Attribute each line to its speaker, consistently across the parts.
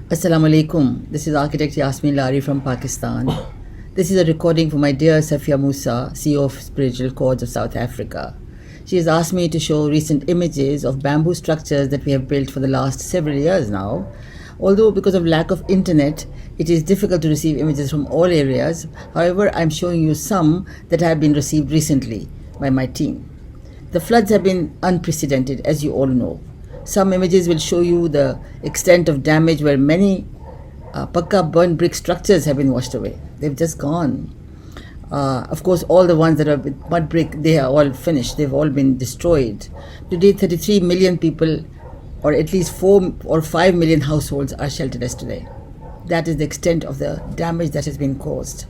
Speaker 1: Assalamu alaikum. This is architect Lari from Pakistan. This is a recording for my dear Safia Musa, CEO of Spiritual Chords of South Africa. She has asked me to show recent images of bamboo structures that we have built for the last several years now. Although because of lack of internet, it is difficult to receive images from all areas. However, I'm showing you some that have been received recently by my team. The floods have been unprecedented, as you all know. Some images will show you the extent of damage where many pakka burnt brick structures have been washed away. They've just gone. Of course, all the ones that are with mud brick, they are all finished. They've all been destroyed. Today, 33 million people, or at least 4 or 5 million households, are shelterless today. That is the extent of the damage that has been caused.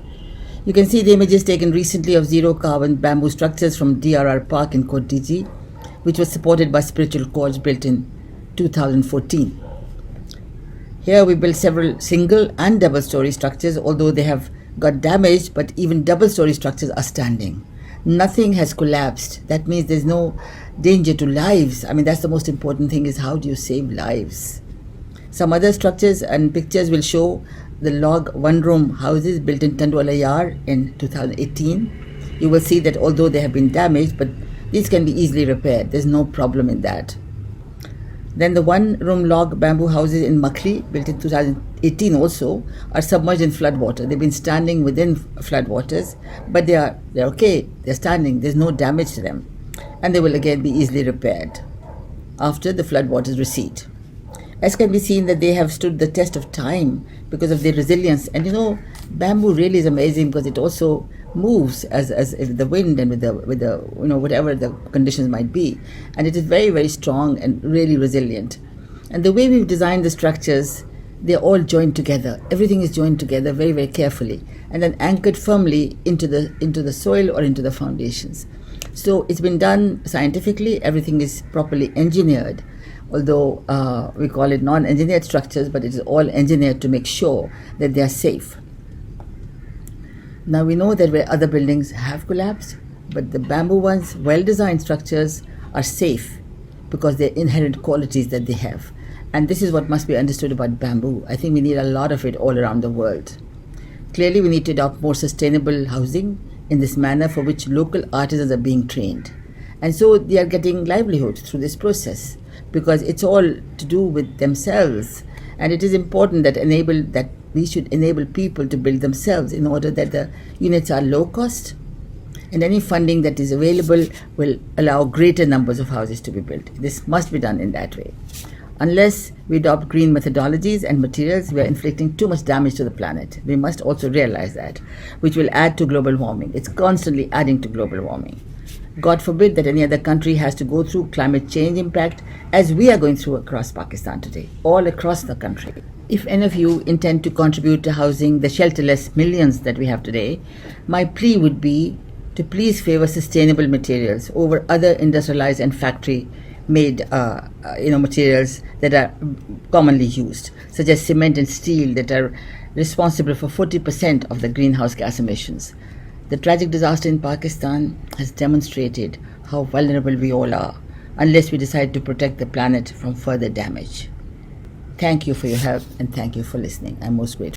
Speaker 1: You can see the images taken recently of zero-carbon bamboo structures from DRR Park in Côte d'Ivoire, which was supported by Spiritual Chords, built in 2014. Here we built several single and double-story structures, although they have got damaged, but even double-story structures are standing. Nothing has collapsed. That means there's no danger to lives. I mean, that's the most important thing, is how do you save lives? Some other structures and pictures will show the log one-room houses built in Tandwala Yar in 2018. You will see that although they have been damaged, but these can be easily repaired. There's no problem in that. Then the one-room log bamboo houses in Makhli, built in 2018 also, are submerged in flood water. They've been standing within flood waters, but they're okay. They're standing. There's no damage to them. And they will again be easily repaired after the flood waters recede. As can be seen, that they have stood the test of time because of their resilience. And bamboo really is amazing because it also moves as the wind and with the whatever the conditions might be, and it is very, very strong and really resilient. And the way we've designed the structures, they're all joined together. Everything is joined together very, very carefully, and then anchored firmly into the soil or into the foundations. So it's been done scientifically. Everything is properly engineered, although we call it non-engineered structures, but it is all engineered to make sure that they are safe. Now we know that where other buildings have collapsed, but the bamboo ones, well-designed structures, are safe because they're inherent qualities that they have. And this is what must be understood about bamboo. I think we need a lot of it all around the world. Clearly, we need to adopt more sustainable housing in this manner, for which local artisans are being trained. And so they are getting livelihood through this process, because it's all to do with themselves. And it is important that we should enable people to build themselves, in order that the units are low cost, and any funding that is available will allow greater numbers of houses to be built. This must be done in that way. Unless we adopt green methodologies and materials, we are inflicting too much damage to the planet. We must also realize that, which will add to global warming. It's constantly adding to global warming. God forbid that any other country has to go through climate change impact as we are going through across Pakistan today, all across the country. If any of you intend to contribute to housing the shelterless millions that we have today, my plea would be to please favor sustainable materials over other industrialized and factory-made materials that are commonly used, such as cement and steel, that are responsible for 40% of the greenhouse gas emissions. The tragic disaster in Pakistan has demonstrated how vulnerable we all are unless we decide to protect the planet from further damage. Thank you for your help, and thank you for listening. I'm most grateful.